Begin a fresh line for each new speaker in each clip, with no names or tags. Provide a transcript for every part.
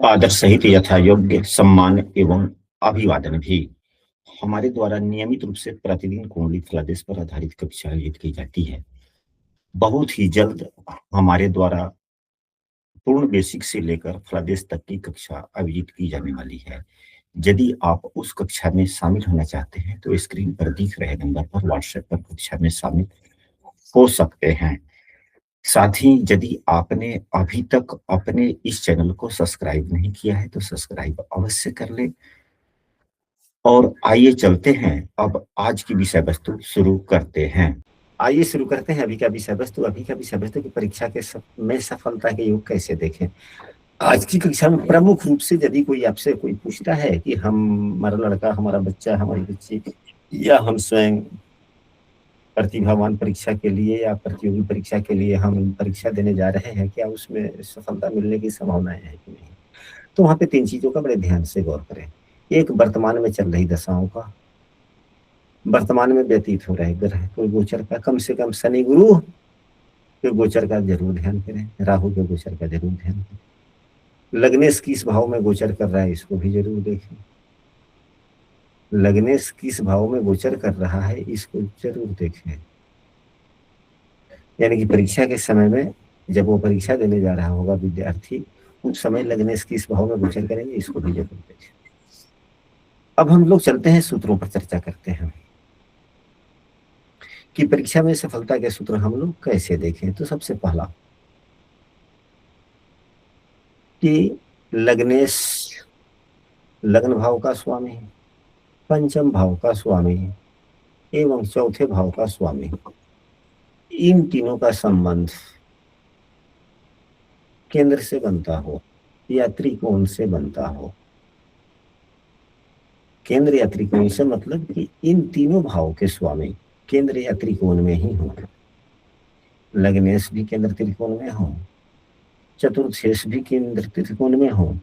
आदर सहित यथा योग्य सम्मान एवं अभिवादन भी हमारे द्वारा नियमित रूप से प्रतिदिन कुंडली फलादेश पर आधारित कक्षा आयोजित की जाती है। बहुत ही जल्द हमारे द्वारा पूर्ण बेसिक से लेकर फलादेश तक की कक्षा आयोजित की जाने वाली है। यदि आप उस कक्षा में शामिल होना चाहते हैं तो स्क्रीन पर दिख रहे नंबर पर व्हाट्सएप पर कक्षा में शामिल हो सकते हैं। साथ ही यदि आपने अभी तक अपने इस चैनल को सब्सक्राइब नहीं किया है तो सब्सक्राइब अवश्य कर लें। और आइए चलते हैं, अब आज की विषय वस्तु शुरू करते हैं। आइए शुरू करते हैं अभी का विषय वस्तु। अभी का विषय वस्तु की परीक्षा के में सफलता के योग कैसे देखें। आज की कक्षा में प्रमुख रूप से यदि कोई आपसे कोई पूछता है कि हमारा लड़का, हमारा बच्चा, हमारी बच्ची या हम स्वयं प्रतिभावान परीक्षा के लिए या प्रतियोगी परीक्षा के लिए हम परीक्षा देने जा रहे हैं, क्या उसमें सफलता मिलने की संभावनाएं है कि नहीं, तो वहां पे तीन चीजों का बड़े ध्यान से गौर करें। एक, वर्तमान में चल रही दशाओं का, वर्तमान में व्यतीत हो रहे ग्रह कोई गोचर का, कम से कम शनि गुरु के गोचर का जरूर ध्यान करें, राहु के गोचर का जरूर ध्यान करें। लग्नेश किस भाव में गोचर कर रहा है इसको भी जरूर देखें। लग्नेश किस भाव में गोचर कर रहा है इसको जरूर देखें। यानी कि परीक्षा के समय में जब वो परीक्षा देने जा रहा होगा विद्यार्थी, उस समय लग्नेश किस भाव में गोचर करेंगे इसको भी जरूर देखें। अब हम लोग चलते हैं सूत्रों पर चर्चा करते हैं कि परीक्षा में सफलता के सूत्र हम लोग कैसे देखें। तो सबसे पहला कि लग्नेश लग्न भाव का स्वामी, पंचम भाव का स्वामी एवं चौथे भाव का स्वामी, इन तीनों का संबंध केंद्र से बनता हो या त्रिकोण से बनता हो। केंद्र या त्रिकोण से मतलब कि इन तीनों भाव के स्वामी केंद्र या त्रिकोण में ही हो। लग्नेश भी केंद्र त्रिकोण में हो, चतुर्थेश भी केंद्र त्रिकोण में हो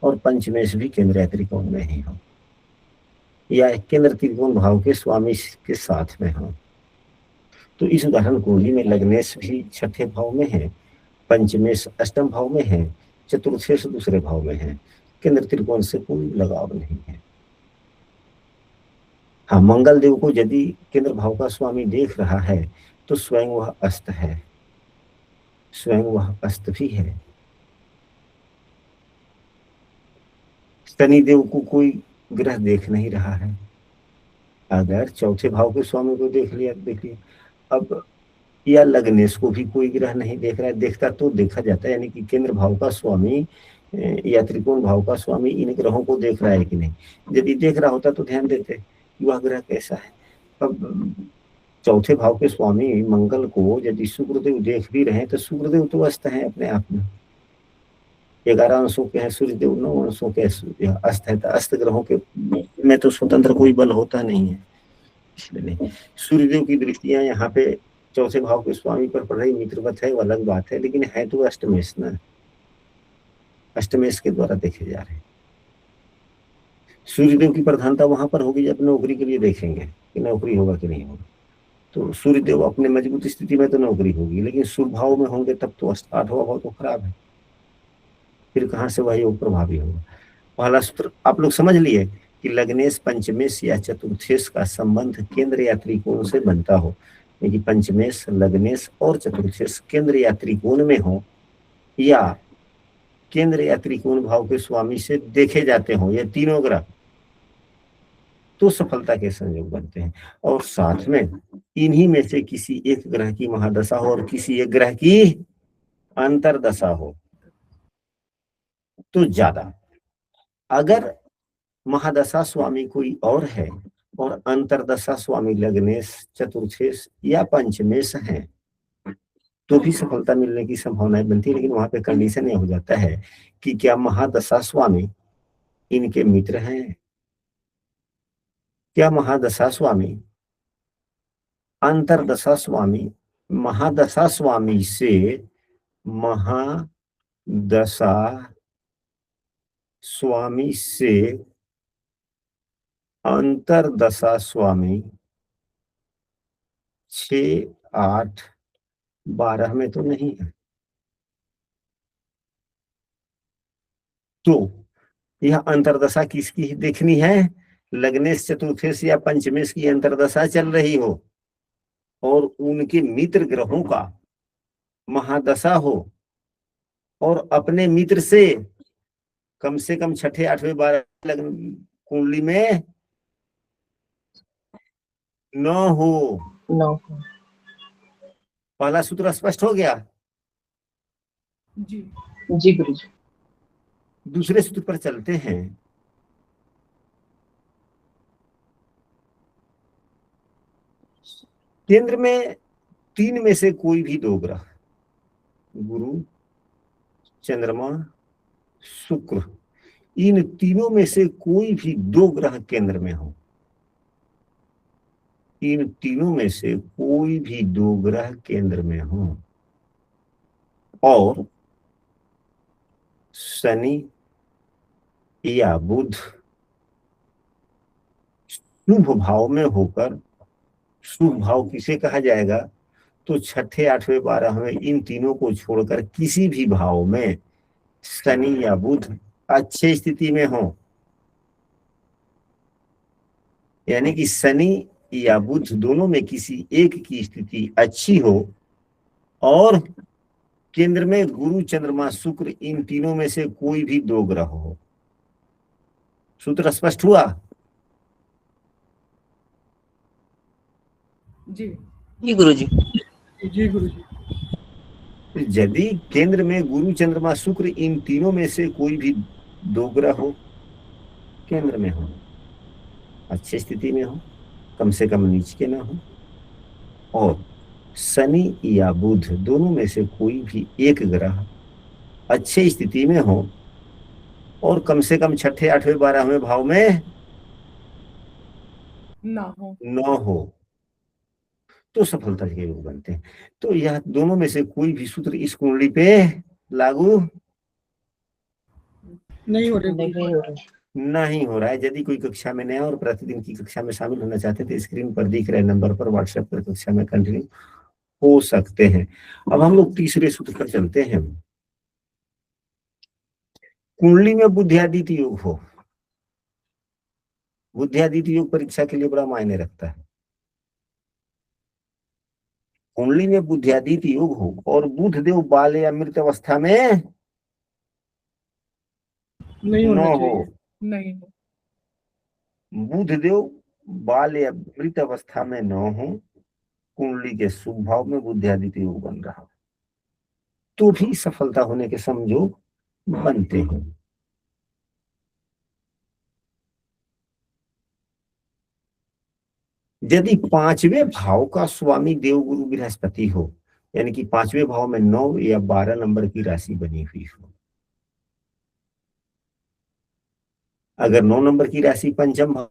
और पंचमेश भी केंद्र या त्रिकोण में ही हो, या केंद्र त्रिकोण भाव के स्वामी के साथ में हो। तो इस उदाहरण कुंडली में लग्नेश भी छठे भाव में है, पंचमेश अष्टम भाव में है, चतुर्थेश दूसरे भाव में है। केंद्र त्रिकोण से कोई लगाव नहीं है। हाँ, मंगल देव को यदि केंद्र भाव का स्वामी देख रहा है तो स्वयं वह अस्त है, स्वयं वह अस्त भी है। शनि देव को कोई ग्रह देख नहीं रहा है, अगर चौथे भाव के स्वामी को देख लिया, देखिए अब, या लग्नेश को भी कोई ग्रह नहीं देख रहा है, देखता तो देखा जाता है, यानी कि केंद्र भाव का स्वामी या त्रिकोण भाव का स्वामी इन ग्रहों को देख रहा है कि नहीं। यदि देख रहा होता तो ध्यान देते कि वह ग्रह कैसा है। अब चौथे भाव के स्वामी मंगल को यदि शुक्रदेव देख भी रहे हैं तो शुक्रदेव तो अस्त है अपने आप में, 11 अंशों के हैं सूर्यदेव, 9 अंशों के अस्त है, तो अस्त ग्रहों के में तो स्वतंत्र कोई बल होता नहीं है, इसलिए नहीं। सूर्यदेव की दृष्टियां यहाँ पे चौथे भाव के स्वामी पर पड़ रही, मित्रवत है, वो अलग बात है, लेकिन है तो अष्टमेश ना, अष्टमेश के द्वारा देखे जा रहे हैं। सूर्यदेव की प्रधानता वहां पर होगी जब नौकरी के लिए देखेंगे कि नौकरी होगा कि नहीं होगा। तो सूर्यदेव अपने मजबूत स्थिति में तो नौकरी होगी, लेकिन शुभ भाव में होंगे तब तो आठवां भाव तो खराब है, फिर कहाँ से वह योग प्रभावी होगा। पहला सूत्र आप लोग समझ लिए कि लग्नेश पंचमेश या चतुर्थेश का संबंध केंद्र या त्रिकोण से बनता हो, यानी पंचमेश, लग्नेश और चतुर्थेश केंद्र या त्रिकोण में हो या केंद्र या त्रिकोण भाव के स्वामी से देखे जाते हो, ये तीनों ग्रह, तो सफलता के संयोग बनते हैं। और साथ में इन्हीं में से किसी एक ग्रह की महादशा हो और किसी एक ग्रह की अंतरदशा हो तो ज्यादा। अगर महादशा स्वामी कोई और है और अंतरदशा स्वामी लग्नेश, चतुर्थेश या पंचमेश है तो भी सफलता मिलने की संभावनाएं बनती है, लेकिन वहां पे कंडीशन ये हो जाता है कि क्या महादशा स्वामी इनके मित्र हैं, क्या महादशा स्वामी अंतरदशा स्वामी महादशा स्वामी से महादशा स्वामी से अंतरदशा स्वामी 6, 8, 12 में तो नहीं है। तो यह अंतर्दशा किसकी देखनी है? लग्नेश चतुर्थेश या पंचमेश की अंतर्दशा चल रही हो और उनके मित्र ग्रहों का महादशा हो और अपने मित्र से कम छठे आठवें 12 लग्न कुंडली में न हो।
नो।
पहला सूत्र स्पष्ट हो गया।
जी गुरु जी।
दूसरे सूत्र पर चलते हैं। केंद्र में 3 में से कोई भी 2 ग्रह, गुरु, चंद्रमा, शुक्र, इन तीनों में से कोई भी 2 ग्रह केंद्र में हो, इन तीनों में से कोई भी 2 ग्रह केंद्र में हो और शनि या बुध शुभ भाव में होकर, शुभ भाव किसे कहा जाएगा? तो छठे आठवें 12वें इन तीनों को छोड़कर किसी भी भाव में शनि या बुध अच्छे स्थिति में हो, यानी कि शनि या बुध दोनों में किसी एक की स्थिति अच्छी हो और केंद्र में गुरु, चंद्रमा, शुक्र, इन तीनों में से कोई भी 2 ग्रह हो। सूत्र स्पष्ट हुआ?
जी जी गुरु जी। जी गुरु जी।
यदि केंद्र में गुरु, चंद्रमा, शुक्र, इन तीनों में से कोई भी 2 ग्रह हो, केंद्र में हो, अच्छी स्थिति में हो, कम से कम नीच के ना हो, और शनि या बुध दोनों में से कोई भी एक ग्रह अच्छी स्थिति में हो और कम से कम छठे आठवें 12वें भाव में न हो तो सफलता के योग बनते हैं। तो यह दोनों में से कोई भी सूत्र इस कुंडली पे लागू
नहीं हो रहा
नहीं हो रहा है। यदि कोई कक्षा में नया और प्रतिदिन की कक्षा में शामिल होना चाहते थे, स्क्रीन पर दिख रहे नंबर पर व्हाट्सएप पर कक्षा में कंटिन्यू हो सकते हैं। अब हम लोग तीसरे सूत्र पर चलते हैं। कुंडली में बुद्धियादित्य योग हो, बुद्धियादित्य योग परीक्षा के लिए बड़ा मायने रखता है। कुंडली में बुद्धियादित्य योग हो और बुध देव बाल या मृत अवस्था में
नहीं
न
होना
हो,
चाहिए। नहीं हो।
बुध देव बाल या मृत अवस्था में न हो, कुंडली के शुभ भाव में बुद्धियादित्य योग बन रहा तो भी सफलता होने के संयोग बनते हैं। यदि 5वें भाव का स्वामी देवगुरु बृहस्पति हो, यानी कि 5वें भाव में 9 या 12 नंबर की राशि बनी हुई हो, अगर 9 नंबर की राशि पंचम भाव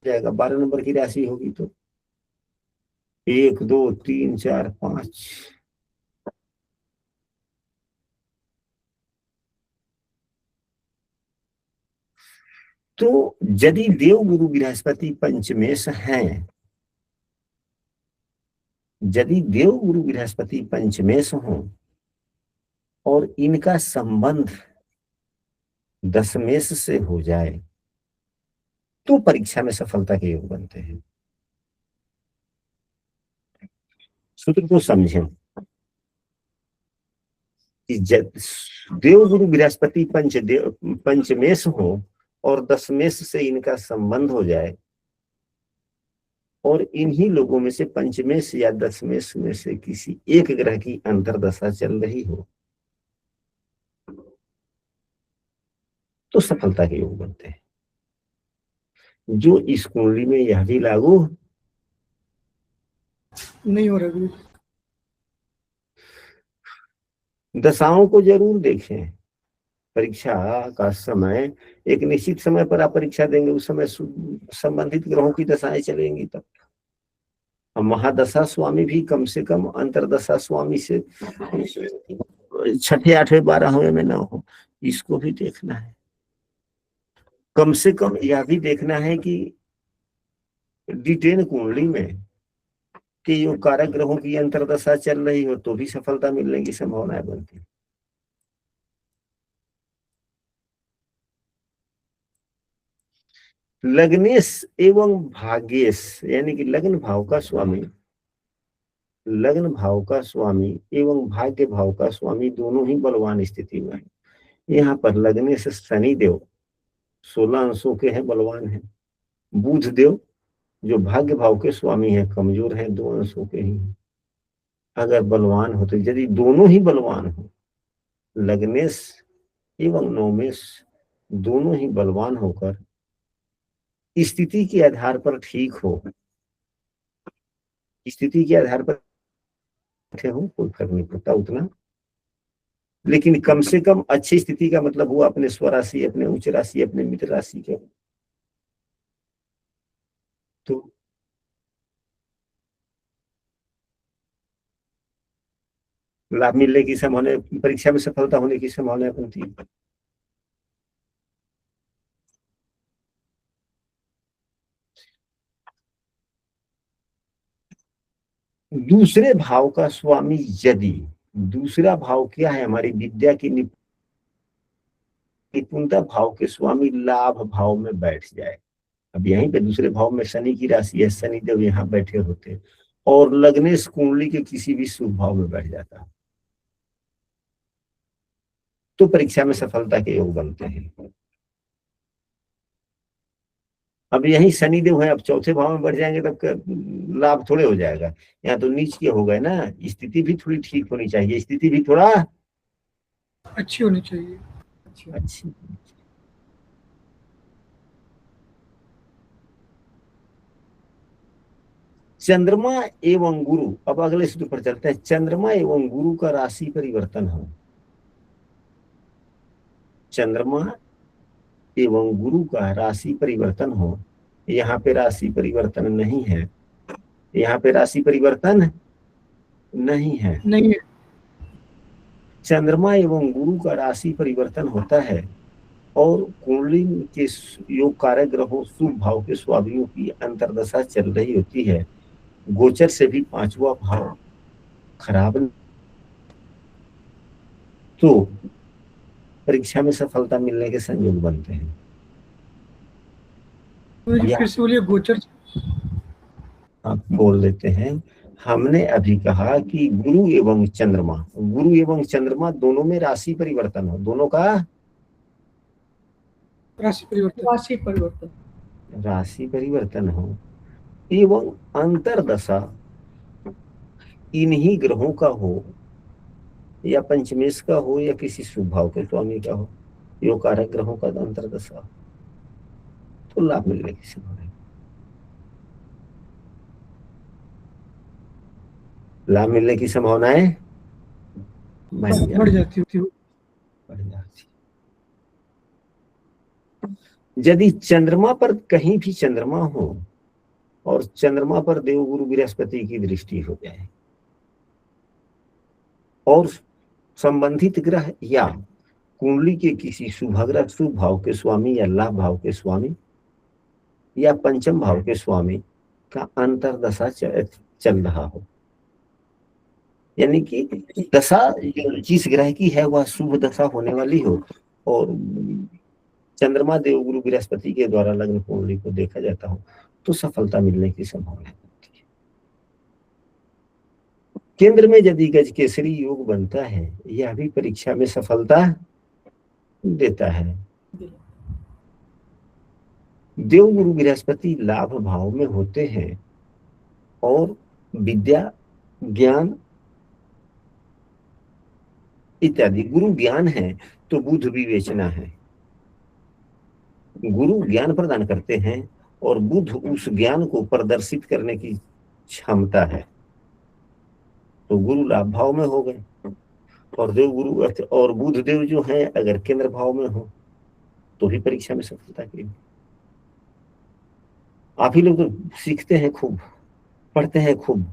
जाएगा, 12 नंबर की राशि होगी तो 1 2 3 4 5 तो यदि देवगुरु बृहस्पति पंचमेश हैं, यदि देवगुरु बृहस्पति पंचमेश हो और इनका संबंध दशमेश से हो जाए तो परीक्षा में सफलता के योग बनते हैं। सूत्र को समझें कि देवगुरु बृहस्पति पंचमेश हो और दशमेश से इनका संबंध हो जाए और इन्हीं लोगों में से पंचमेश या दशमेश में से किसी एक ग्रह की अंतर्दशा चल रही हो तो सफलता के योग बनते हैं। जो इस कुंडली में यह भी लागू
नहीं हो रहा।
दशाओं को जरूर देखें। परीक्षा का समय एक निश्चित समय पर आप परीक्षा देंगे, उस समय संबंधित ग्रहों की दशाएं चलेंगी तब। महादशा स्वामी भी कम से कम अंतरदशा स्वामी से छठे आठवें 12वें में ना हो, इसको भी देखना है। कम से कम यह भी देखना है कि D10 कुंडली में कि योग कारक ग्रहों की अंतरदशा चल रही हो तो भी सफलता मिलने की संभावना बनती है। लग्नेश एवं भाग्येश, यानी कि लग्न भाव का स्वामी, लग्न भाव का स्वामी एवं भाग्य भाव का स्वामी दोनों ही बलवान स्थिति में है। यहाँ पर लग्नेश शनि देव 16 अंशों के हैं, बलवान हैं। बुध देव जो भाग्य भाव के स्वामी हैं, कमजोर हैं, 2 अंशों के ही हैं। अगर बलवान हो तो, यदि दोनों ही बलवान हो, लग्नेश एवं नवमेश दोनों ही बलवान होकर स्थिति के आधार पर ठीक हो, स्थिति के आधार पर हो, कोई फर्क नहीं पड़ता उतना, लेकिन कम से कम अच्छी स्थिति का मतलब हुआ अपने स्वराशि, अपने उच्च राशि, अपने मित्र राशि के। तो लाभ मिलने की संभावना, परीक्षा में सफलता होने की संभावना बनती है। दूसरे भाव का स्वामी, यदि दूसरा भाव क्या है, हमारी विद्या की निपुणता भाव के स्वामी लाभ भाव में बैठ जाए। अब यहीं पे दूसरे भाव में शनि की राशि है, शनि देव यहाँ बैठे होते और लग्नेश कुंडली के किसी भी शुभ भाव में बैठ जाता, तो परीक्षा में सफलता के योग बनते हैं। अब यही शनि देव है, अब चौथे भाव में बढ़ जाएंगे तब लाभ थोड़े हो जाएगा, यहाँ तो नीच के हो गए ना। स्थिति भी थोड़ी ठीक होनी चाहिए, स्थिति भी थोड़ा
अच्छी होनी चाहिए।
अच्छी। चंद्रमा एवं गुरु, अब अगले सूत्र पर चलते हैं। चंद्रमा एवं गुरु का राशि परिवर्तन हो, चंद्रमा एवं गुरु का राशि परिवर्तन हो, यहाँ पे राशि परिवर्तन नहीं है, यहाँ पे राशि परिवर्तन नहीं है,
नहीं है।
चंद्रमा एवं गुरु का राशि परिवर्तन होता है और कुंडली के योग कारक ग्रहों शुभ भाव के स्वामियों की अंतर्दशा चल रही होती है। गोचर से भी 5वां भाव खराब, तो परीक्षा में सफलता मिलने के संयोग बनते हैं।
तो फिर से बोलिए, गोचर
आप बोल देते हैं। हमने अभी कहा कि गुरु एवं चंद्रमा, गुरु एवं चंद्रमा दोनों में राशि परिवर्तन हो, दोनों का
राशि परिवर्तन
राशि परिवर्तन हो एवं अंतरदशा इन्हीं ग्रहों का हो, या पंचमेश का हो या किसी शुभ भाव के स्वामी का हो, योग कारक ग्रहों का अंतरदशा, तो लाभ मिलने की संभावना है। लाभ मिलने की संभावनाएं
बढ़ जाती है।
यदि चंद्रमा पर कहीं भी चंद्रमा हो और चंद्रमा पर देवगुरु बृहस्पति की दृष्टि हो जाए और संबंधित ग्रह या कुंडली के किसी शुभग्रह शुभ भाव के स्वामी या लाभ भाव के स्वामी या पंचम भाव के स्वामी का अंतरदशा चल रहा हो, यानी कि दशा जिस ग्रह की है वह शुभ दशा होने वाली हो और चंद्रमा देवगुरु बृहस्पति के द्वारा लग्न कुंडली को देखा जाता हो, तो सफलता मिलने की संभावना होती है। केंद्र में यदि गज केसरी योग बनता है, यह भी परीक्षा में सफलता देता है। देवगुरु बृहस्पति लाभ भाव में होते हैं और विद्या, ज्ञान इत्यादि, गुरु ज्ञान है तो बुध विवेचना है। गुरु ज्ञान प्रदान करते हैं और बुध उस ज्ञान को प्रदर्शित करने की क्षमता है, तो गुरु लाभ भाव में हो गए और देव गुरु और बुध देव जो है अगर केंद्र भाव में हो तो भी परीक्षा में सफलता की। आप ही लोग तो सीखते हैं खूब, पढ़ते हैं खूब,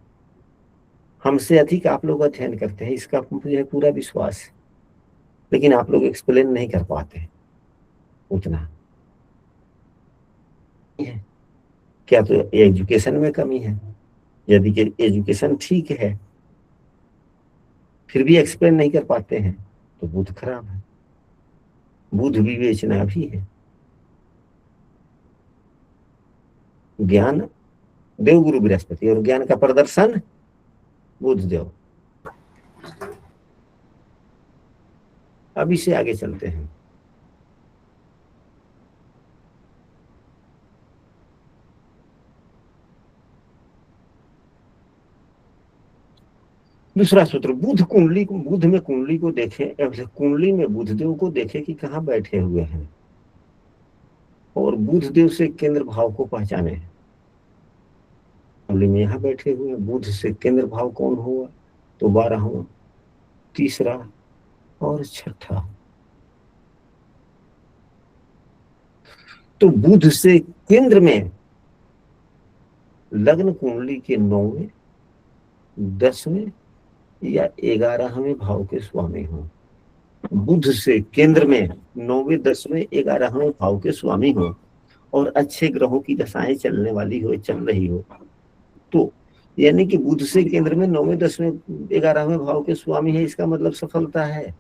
हमसे अधिक आप लोग अध्ययन करते हैं, इसका मुझे पूरा विश्वास है, लेकिन आप लोग एक्सप्लेन नहीं कर पाते उतना। क्या तो एजुकेशन में कमी है? यदि एजुकेशन ठीक है फिर भी एक्सप्लेन नहीं कर पाते हैं तो बुध खराब है, बुध विवेचना भी है। ज्ञान देवगुरु बृहस्पति और ज्ञान का प्रदर्शन बुध देव। अब इसे आगे चलते हैं। दूसरा सूत्र, बुध कुंडली को, बुध में कुंडली को देखे, कुंडली में बुधदेव को देखे कि कहाँ बैठे हुए हैं और बुधदेव से केंद्र भाव को पहचाने। कुंडली में यहाँ बैठे हुए हैं, बुध से केंद्र भाव कौन हुआ? तो 12वां, तीसरा और छठा। तो बुध से केंद्र में लग्न कुंडली के 9वें, 10वें या 11वें भाव के स्वामी हो। बुध से केंद्र में 9वें, 10वें, 11वें भाव के स्वामी हो और अच्छे ग्रहों की दशाएं चलने वाली हो, चल रही हो, तो यानी कि बुध से केंद्र में 9वें, 10वें, 11वें भाव के स्वामी है, इसका मतलब सफलता है।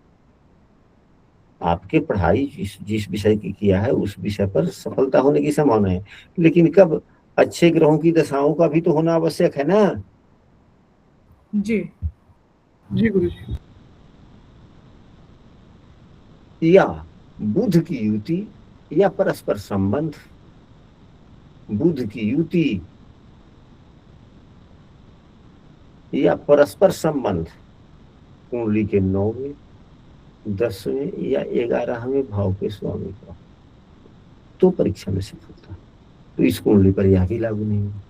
आपके पढ़ाई जिस विषय की किया है उस विषय पर सफलता होने की संभावना है, लेकिन कब? अच्छे ग्रहों की दशाओं का भी तो होना आवश्यक है ना।
जी जी गुरु जी।
या बुध की युति या परस्पर संबंध, बुध की युति या परस्पर संबंध कुंडली के 9वें, 10वें या 11वें भाव के स्वामी का, तो परीक्षा में सफलता। तो इस कुंडली पर यह भी लागू नहीं है।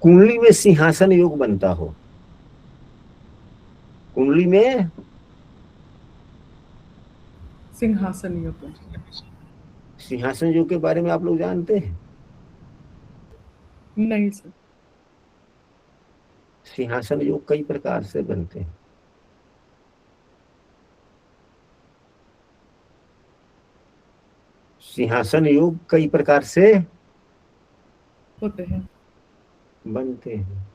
कुंडली में सिंहासन योग बनता हो, कुंडली में
सिंहासन योग,
सिंहासन योग के बारे में आप लोग जानते हैं?
नहीं सर।
सिंहासन योग कई प्रकार से बनते हैं। सिंहासन योग कई प्रकार से
होते हैं,
बनते हैं।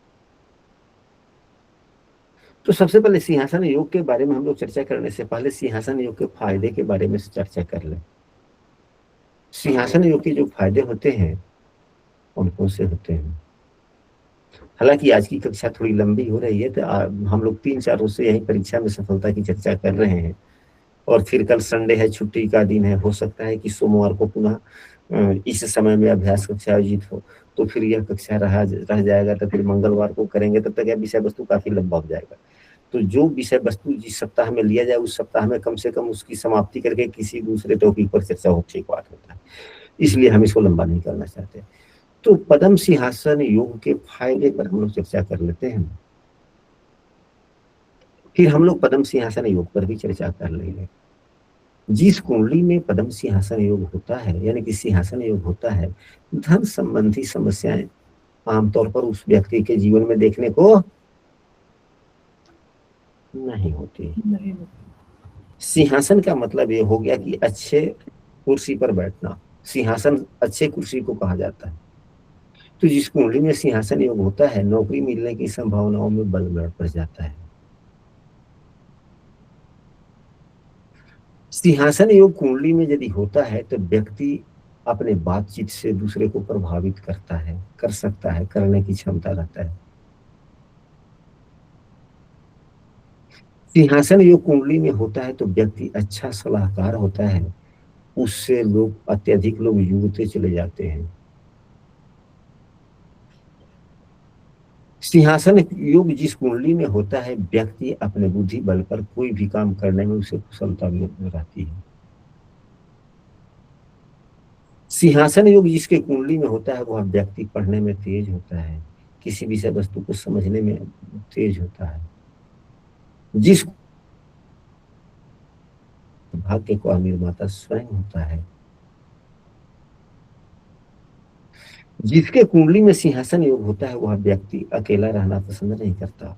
तो सबसे पहले सिंहासन योग के बारे में हम लोग चर्चा करने से पहले सिंहासन योग के फायदे के बारे में चर्चा कर लें। सिंहासन योग के जो फायदे होते हैं कौन कौन से होते हैं? हालांकि आज की कक्षा थोड़ी लंबी हो रही है, तो हम लोग 3-4 रोज से यही परीक्षा में सफलता की चर्चा कर रहे हैं और फिर कल संडे है, छुट्टी का दिन है, हो सकता है कि सोमवार को पुनः इस समय में अभ्यास कक्षा आयोजित हो, तो फिर यह कक्षा रह जाएगा, तो फिर मंगलवार को करेंगे, तब तक यह विषय वस्तु काफी लंबा हो जाएगा। तो जो विषय वस्तु जिस सप्ताह में लिया जाए उस सप्ताह में कम से कम उसकी समाप्ति करके किसी दूसरे टॉपिक पर चर्चा हो, ठीक बात होता है, इसलिए हम इसको लंबा नहीं करना चाहते। तो पद्म सिंहासन योग के फायदे पर हम लोग चर्चा कर लेते हैं, फिर हम लोग पद्म सिंहासन योग पर भी चर्चा कर लेंगे। जिस कुंडली में पद्म सिंहासन योग होता है, यानी कि सिंहासन योग होता है, धन संबंधी समस्याएं आमतौर पर उस व्यक्ति के जीवन में देखने को नहीं होती।
नहीं।
सिंहासन का मतलब ये हो गया कि अच्छे कुर्सी पर बैठना, सिंहासन अच्छे कुर्सी को कहा जाता है। तो जिस कुंडली में सिंहासन योग होता है, नौकरी मिलने की संभावनाओं में बल बढ़ जाता है। सिंहासन योग कुंडली में यदि होता है तो व्यक्ति अपने बातचीत से दूसरे को प्रभावित करता है, कर सकता है, करने की क्षमता रखता है। सिंहासन योग कुंडली में होता है तो व्यक्ति अच्छा सलाहकार होता है, उससे लोग अत्यधिक लोग युवते चले जाते हैं। सिंहासन योग जिस कुंडली में होता है, व्यक्ति अपने बुद्धि बल पर कोई भी काम करने में उसे कुशलता रहती है। सिंहासन योग जिसके कुंडली में होता है वह व्यक्ति पढ़ने में तेज होता है, किसी विषय वस्तु को समझने में तेज होता है। जिस भाग्य का निर्माता स्वयं होता है। जिसके कुंडली में सिंहासन योग होता है वह व्यक्ति अकेला रहना पसंद नहीं करता,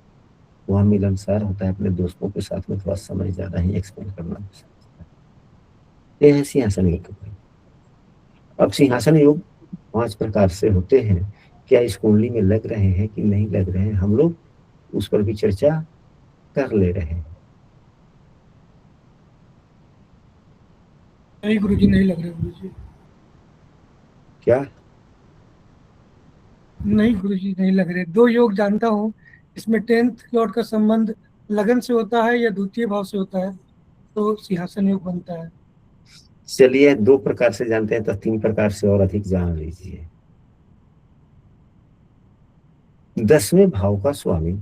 वह मिलनसार होता है, अपने दोस्तों के साथ में थोड़ा समय ज्यादा ही एक्सपेंड करना पसंद करता है। यह है सिंहासन योग। अब सिंहासन योग 5 प्रकार से होते हैं, क्या इस कुंडली में लग रहे हैं कि नहीं लग रहे हैं, हम लोग उस पर भी चर्चा कर ले रहे हैं।
नहीं गुरुजी, नहीं लग रहे गुरुजी।
क्या?
नहीं गुरुजी, नहीं लग रहे। दो योग जानता हूँ, इसमें 10th लॉर्ड का संबंध लगन से होता है या द्वितीय भाव से होता है, तो सिंहासन योग बनता है।
चलिए, 2 प्रकार से जानते हैं तो 3 प्रकार से और अधिक जान लीजिए। 10वें भाव का स्वामी,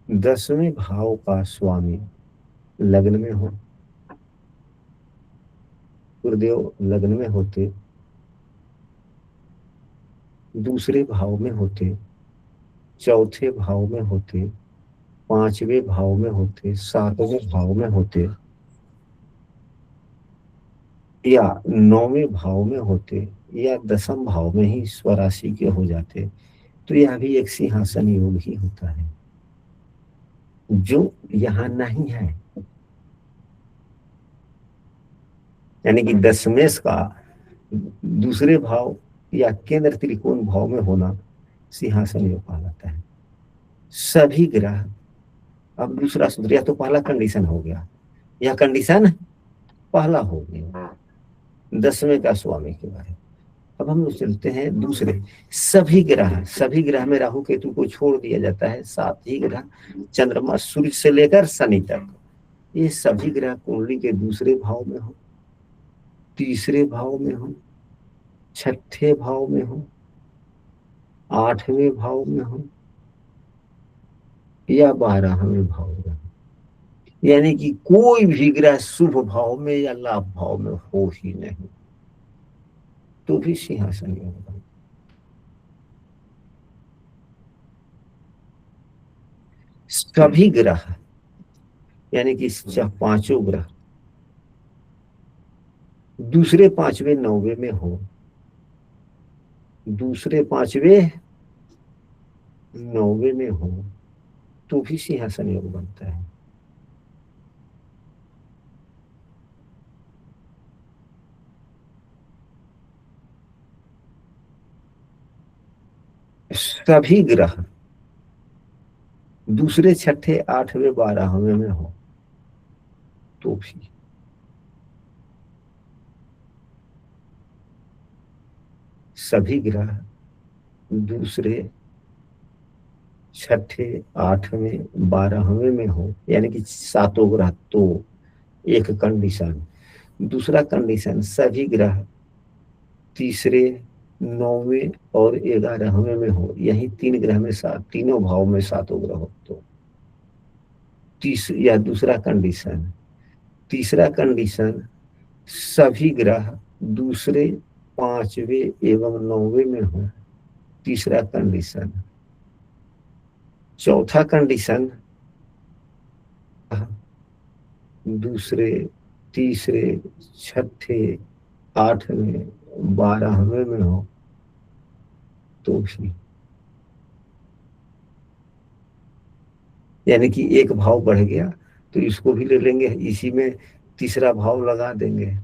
10वें भाव का स्वामी लग्न में हो, गुरुदेव लग्न में होते, दूसरे भाव में होते, चौथे भाव में होते, 5वें भाव में होते, 7वें भाव में होते, या 9वें भाव में होते, या 10म भाव में ही स्वराशि के हो जाते, तो यह भी एक सिंहासन योग ही होता है, जो यहाँ नहीं है। यानी कि दशमेश का दूसरे भाव या केंद्र त्रिकोण भाव में होना सिंहासन योग कहलाता है। सभी ग्रह, अब दूसरा सूत्र, या तो पहला कंडीशन हो गया, यह कंडीशन पहला हो गया 10वें का स्वामी के बारे में। अब हम लोग चलते हैं दूसरे। सभी ग्रह में राहु केतु को छोड़ दिया जाता है, 7 ही ग्रह, चंद्रमा सूर्य से लेकर शनि तक, ये सभी ग्रह कुंडली के दूसरे भाव में हो, तीसरे भाव में हो, छठे भाव में हो, 8वें भाव में हो, या 12वें भाव में हो। यानी कि कोई भी ग्रह शुभ भाव में या लाभ भाव में हो ही नहीं, तो भी सिंहासन योग बनता है। सभी ग्रह, यानी कि 5 ग्रह दूसरे 5वें 9वें में हो, दूसरे 5वें 9वें में हो, तो भी सिंहासन योग बनता है। सभी ग्रह दूसरे 6ठे 8वें 12वें में हो, तो भी। सभी ग्रह दूसरे 6ठे 8वें 12वें में हो, यानी कि 7 ग्रह, तो एक कंडीशन। दूसरा कंडीशन, सभी ग्रह तीसरे 9वें और 11वें में हो, यही 3 ग्रह में तीनों भाव में 7 ग्रह हो, तो यह दूसरा कंडीशन। तीसरा कंडीशन, सभी ग्रह दूसरे 5वें एवं 9वें में हो, तीसरा कंडीशन। चौथा कंडीशन, दूसरे, तीसरे, छठे, 8वें 12वें में हो, तो भी। यानी कि एक भाव बढ़ गया तो इसको भी ले लेंगे, इसी में तीसरा भाव लगा देंगे,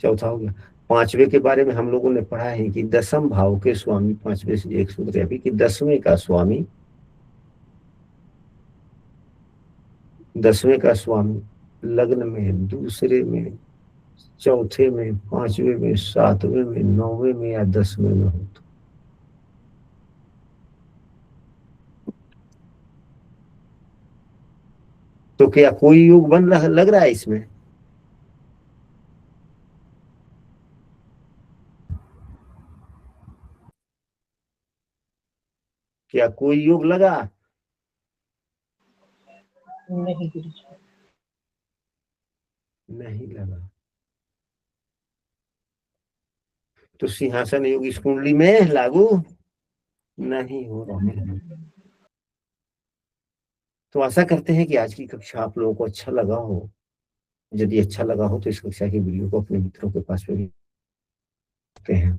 चौथा हो गया। 5वें के बारे में हम लोगों ने पढ़ा है कि 10म भाव के स्वामी, 5वें से एक सूत्र अभी कि 10वें का स्वामी, 10वें का स्वामी लग्न में, दूसरे में, चौथे में, 5वें में, 7वें में, 9वें में या 10वें में हो, तो क्या कोई योग बन रहा लग रहा है इसमें? क्या कोई योग लगा?
नहीं गुरुजी।
नहीं लगा। तो सिंहासन योग इस कुंडली में लागू नहीं हो रहा है। तो आशा करते हैं कि आज की कक्षा आप लोगों को अच्छा लगा हो। यदि अच्छा लगा हो तो इस कक्षा की वीडियो को अपने मित्रों के पास में भी रखते हैं।